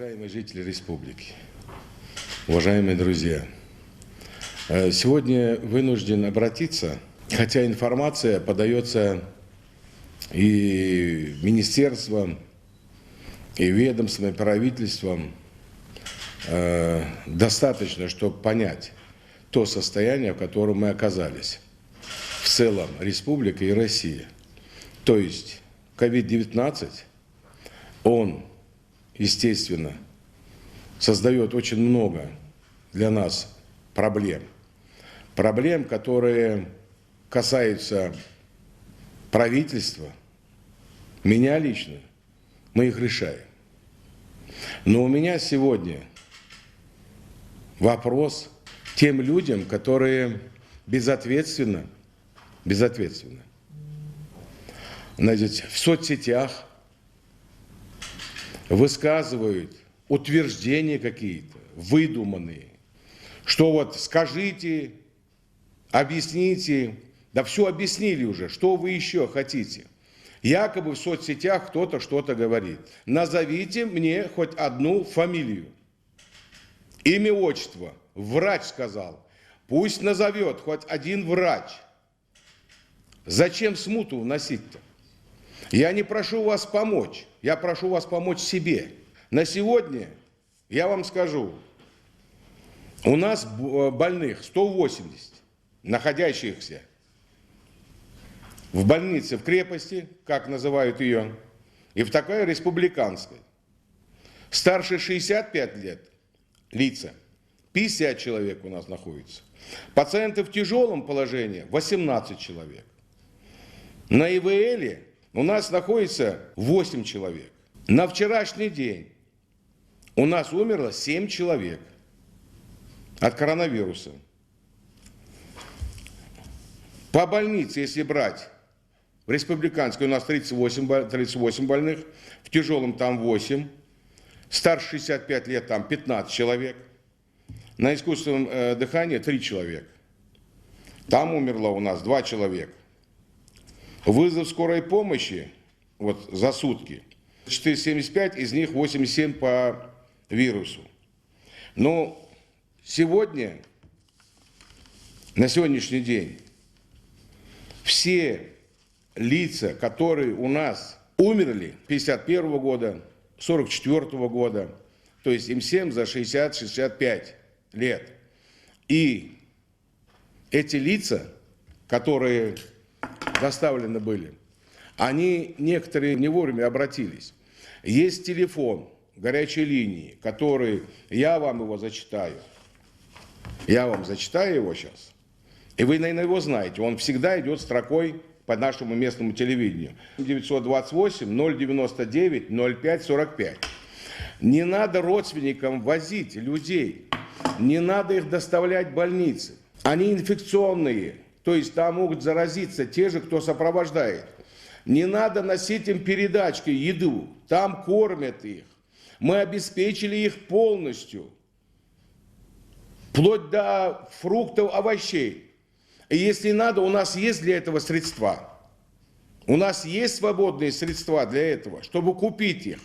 Уважаемые жители республики, уважаемые друзья, сегодня вынужден обратиться, хотя информация подается и министерством, и ведомством, и правительством, достаточно, чтобы понять то состояние, в котором мы оказались в целом республика и Россия. То есть COVID-19, он, естественно, создает очень много для нас проблем. Проблем, которые касаются правительства, меня лично, мы их решаем. Но у меня сегодня вопрос тем людям, которые безответственно, знаете, в соцсетях высказывают утверждения какие-то, выдуманные, что вот скажите, объясните, да все объяснили уже, что вы еще хотите. Якобы в соцсетях кто-то что-то говорит. Назовите мне хоть одну фамилию. Имя, отчество. Врач сказал. Пусть назовет хоть один врач. Зачем смуту вносить-то? Я не прошу вас помочь. Я прошу вас помочь себе. На сегодня, я вам скажу, у нас больных 180, находящихся в больнице в крепости, как называют ее, и в такой республиканской. Старше 65 лет лица, 50 человек у нас находится. Пациенты в тяжелом положении 18 человек. На ИВЛе у нас находится 8 человек. На вчерашний день у нас умерло 7 человек от коронавируса. По больнице, если брать, в республиканской у нас 38 больных, в тяжелом там 8, старше 65 лет там 15 человек, на искусственном дыхании 3 человека. Там умерло у нас 2 человека. Вызов скорой помощи вот, за сутки 475, из них 87 по вирусу. Но сегодня, на сегодняшний день, все лица, которые у нас умерли 51 года, 44 года, то есть им всем за 60-65 лет. И эти лица, которые доставлены были, они некоторые не вовремя обратились. Есть телефон горячей линии, который, я вам его зачитаю. Я вам зачитаю его сейчас. И вы, наверное, его знаете. Он всегда идет строкой по нашему местному телевидению. 928-099-05-45. Не надо родственникам возить людей. Не надо их доставлять в больницы. Они инфекционные. То есть там могут заразиться те же, кто сопровождает. Не надо носить им передачки, еду. Там кормят их. Мы обеспечили их полностью. Вплоть до фруктов, овощей. И если надо, у нас есть для этого средства. У нас есть свободные средства для этого, чтобы купить их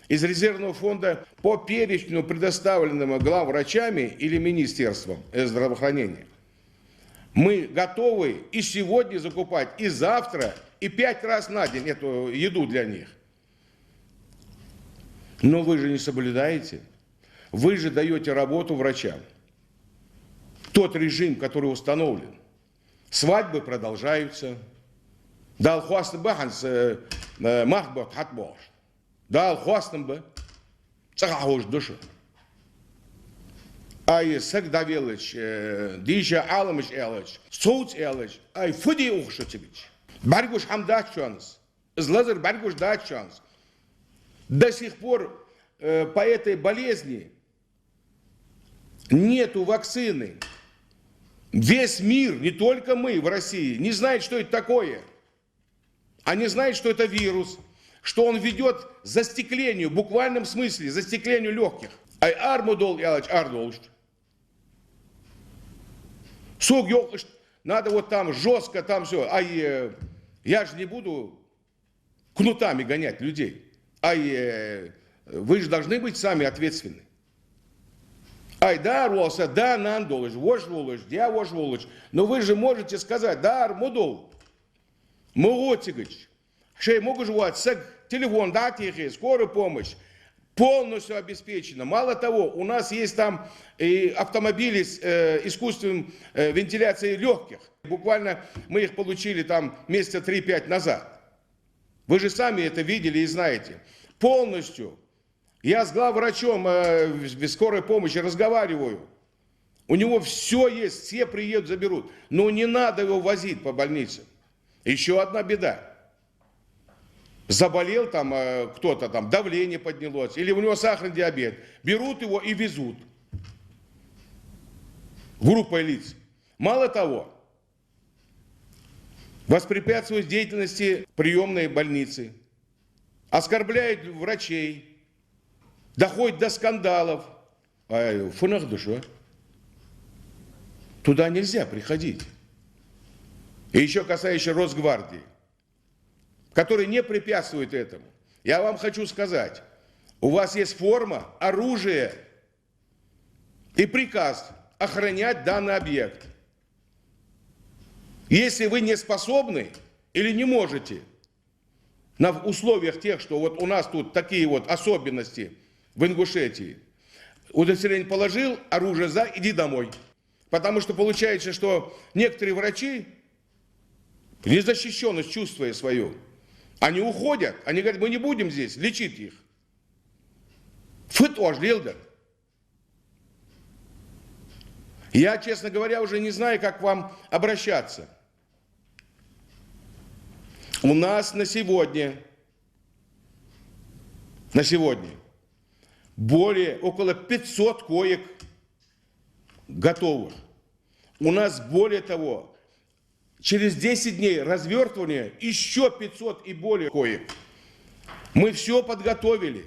из резервного фонда по перечню, предоставленному главврачами или Министерством здравоохранения. Мы готовы и сегодня закупать, и завтра, и 5 раз на день эту еду для них. Но вы же не соблюдаете. Вы же даете работу врачам. Тот режим, который установлен. Свадьбы продолжаются. Да, алхуастым бы, махбот, хатбош. Да, алхуастым бы, цахахуш душу. Ай, сек давилыч, диша аламыч элыч, соуц элыч, ай, фуди ухшутевич. Баргуш хамдачанс, злазер баргуш дачанс. До сих пор по этой болезни нету вакцины. Весь мир, не только мы в России, не знает, что это такое. Они знают, что это вирус, что он ведет к застеклению, в буквальном смысле, застеклению легких. Ай армудол ялач ардолш. Суг ёлкаш, надо вот там жестко, там все. Ай, я же не буду кнутами гонять людей. Ай, вы же должны быть сами ответственны. Айдар олса, да, нандолыш, вош волыш, я вош волыш. Но вы же можете сказать, да, мудол, муготигач, шей могу жевать, телефон, да, тихий, скорая помощь. Полностью обеспечено. Мало того, у нас есть там и автомобили с искусственной вентиляцией легких. Буквально мы их получили там месяца 3-5 назад. Вы же сами это видели и знаете. Полностью. Я с главврачом скорой помощи разговариваю. У него все есть, все приедут, заберут. Но не надо его возить по больницам. Еще одна беда. Заболел там кто-то, там давление поднялось, или у него сахарный диабет. Берут его и везут. Группой лиц. Мало того, воспрепятствуют деятельности приемной больницы, оскорбляют врачей, доходит до скандалов. Фунах душу. Туда нельзя приходить. И еще касающийся Росгвардии, который не препятствует этому. Я вам хочу сказать, у вас есть форма, оружие и приказ охранять данный объект. Если вы не способны или не можете, на условиях тех, что вот у нас тут такие вот особенности в Ингушетии, удостоверение положил, оружие за, иди домой. Потому что получается, что некоторые врачи, незащищенность чувствуя свою, они уходят, они говорят, мы не будем здесь лечить их. Фытош лилдер. Я, честно говоря, уже не знаю, как к вам обращаться. У нас на сегодня около 500 коек готовых. У нас более того, через 10 дней развертывания еще 500 и более коек. Мы все подготовили.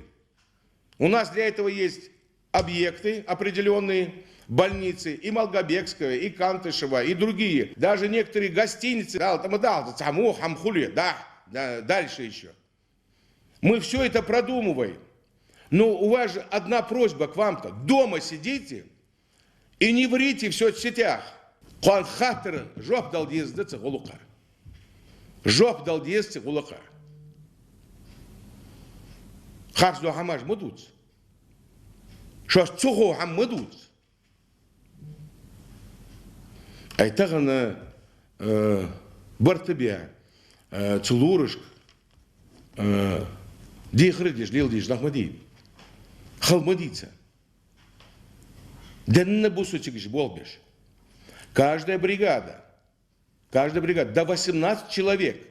У нас для этого есть объекты определенные, больницы, и Малгобекская, и Кантышева, и другие. Даже некоторые гостиницы, дальше еще. Мы все это продумываем. Но у вас же одна просьба к вам-то. Дома сидите и не врите в соцсетях. Жоп дал ездиться гулука. Жоп дал ездиться гулука. Харсду хамаш мудуц. Шо цуху хам мудуц. Айтагана бартыбя цулурышк дихрыдиш дилдиш нахмадин. Халмадица. Денна бусучикиш болбиш. Каждая бригада, до 18 человек,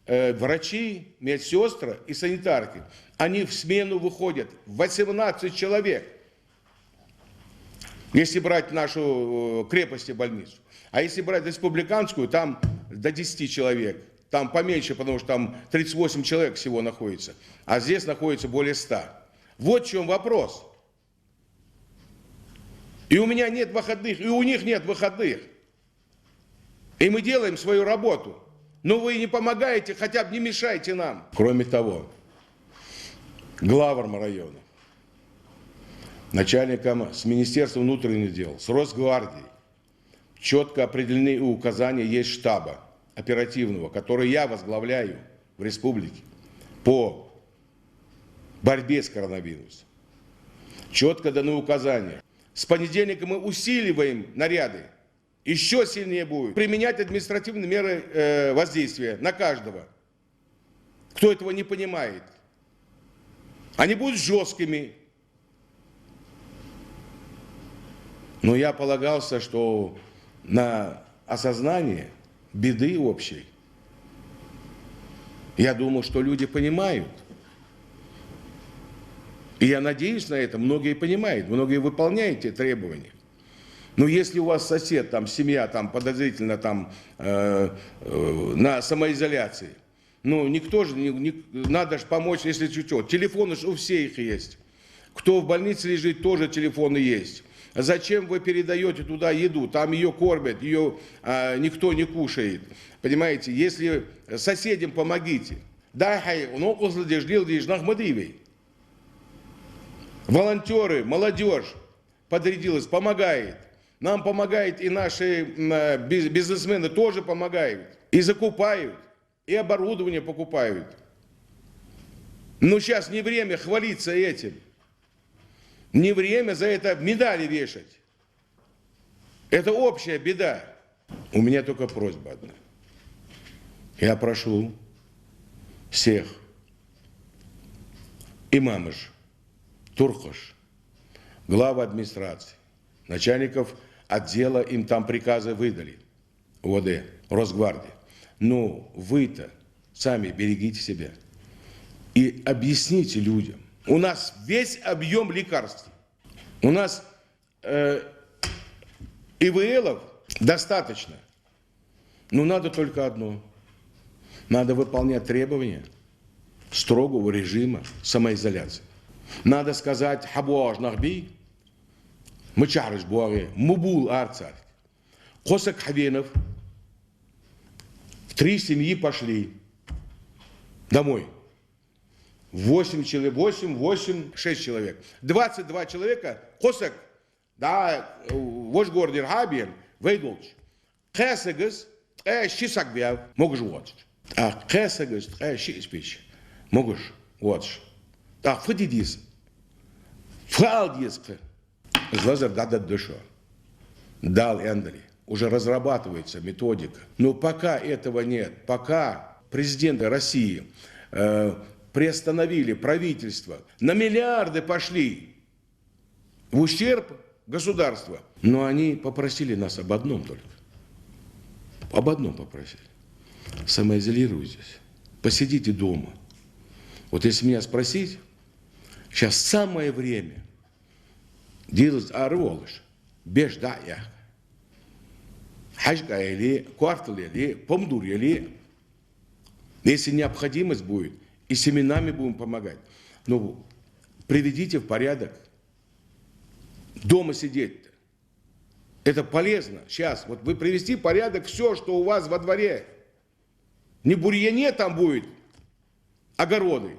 врачи, медсестры и санитарки, они в смену выходят, 18 человек, если брать нашу крепость и больницу. А если брать республиканскую, там до 10 человек, там поменьше, потому что там 38 человек всего находится, а здесь находится более 100. Вот в чем вопрос. И у меня нет выходных, и у них нет выходных. И мы делаем свою работу. Но вы не помогаете, хотя бы не мешайте нам. Кроме того, главам района, начальникам с Министерства внутренних дел, с Росгвардией, четко определены указания есть штаба оперативного, который я возглавляю в республике по борьбе с коронавирусом. Четко даны указания. С понедельника мы усиливаем наряды. Еще сильнее будет применять административные меры воздействия на каждого, кто этого не понимает. Они будут жесткими. Но я полагался, что на осознание беды общей. Я думал, что люди понимают. И я надеюсь на это, многие понимают, многие выполняют эти требования. Но если у вас сосед, там, семья там, подозрительно там, на самоизоляции, ну, никто же, надо же помочь, если чуть-чуть. Телефоны же у всех есть. Кто в больнице лежит, тоже телефоны есть. Зачем вы передаете туда еду? Там ее кормят, ее никто не кушает. Понимаете, если соседям помогите. Да, ну, волонтеры, молодежь подрядилась, помогает. Нам помогает и наши бизнесмены тоже помогают. И закупают, и оборудование покупают. Но сейчас не время хвалиться этим. Не время за это медали вешать. Это общая беда. У меня только просьба одна. Я прошу всех имамыш, туркаш, глав администрации, начальников отдела, им там приказы выдали, ОВД, Росгвардии. Но вы-то сами берегите себя и объясните людям. У нас весь объем лекарств. У нас ИВЛов достаточно. Но надо только одно. Надо выполнять требования строгого режима самоизоляции. Надо сказать «Хабуаж нахби», «Мычарыш буаге», «Мубул арцарь». Косак Хавенов, 3 семьи пошли домой. 6 человек. 22 человека, Косак, да, ваш город Ирхабиен, Вейдолч. Кесагас, Шисак Бяв, могешь вот. А Кесагас, Шиспич, могешь вот. А Фатидис, Фалдиска, Злазар дадат душу. Дал Эндали. Уже разрабатывается методика. Но пока этого нет, пока президенты России приостановили правительство, на миллиарды пошли в ущерб государства. Но они попросили нас об одном только. Об одном попросили. Самоизолируйтесь. Посидите дома. Вот если меня спросить, сейчас самое время делать арволыш, беждая. Хажга или квартал или помдур или. Если необходимость будет, и семенами будем помогать. Но приведите в порядок. Дома сидеть-то. Это полезно. Сейчас. Вот вы привести в порядок все, что у вас во дворе. Не бурьяне там будет, огороды.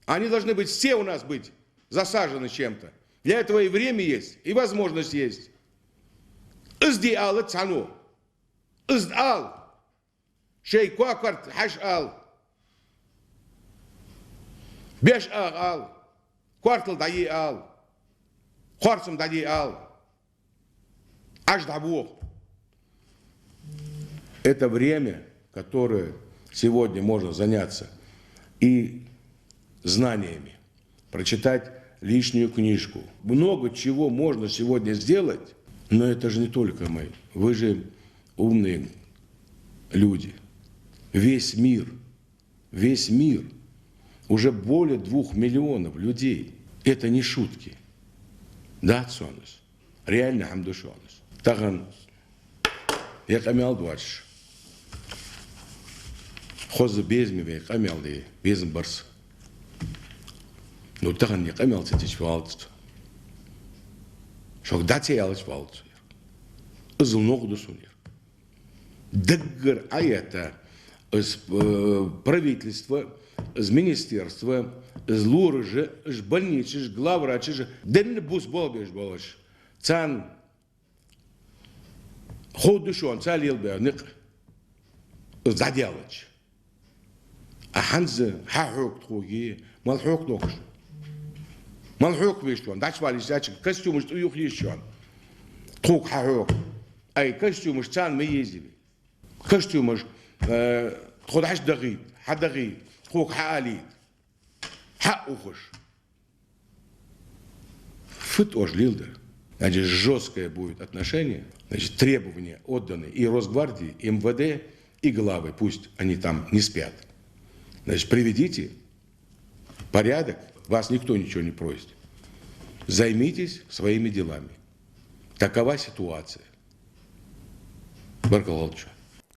Они должны быть, все у нас быть засажены чем-то. Для этого и время есть, и возможность есть. Издиал цану. Издал. Шей квакварт хашал. Беш ал. Квартал даи ал. Хорсом даи ал. Аж дабух. Это время, которое сегодня можно заняться и знаниями, прочитать лишнюю книжку. Много чего можно сегодня сделать, но это же не только мы. Вы же умные люди. Весь мир, уже более 2 миллионов людей. Это не шутки. Да, Цонус. Реально хамдушонус. Таган, я камял двадцать. Хоза безмиве, камял де, безм барс. Но таган не камял цетич валцт. Шок дате ялыч валцт. Изл ногу досунер. Даггар аята из правительства, из министерства, из лурыжа, из больницы, из главврача, ден бус болбеш болаш. Цан ходушон, цалил берник, заделач. А ханзы хахук тхуги, малхук нокш. Малхук вишон, дач валиш, костюм что юх еще. Тхук хахук. Ай костюм цан мы ездили. Костюм خد دقيق حد دقيق خوك حالي حق وخش фыт ожлилда. Значит, жесткое будет отношение, значит, требования отданы и Росгвардии, и МВД, и главы, пусть они там не спят. Значит, приведите порядок, вас никто ничего не просит. Займитесь своими делами. Такова ситуация. Баркалалчу.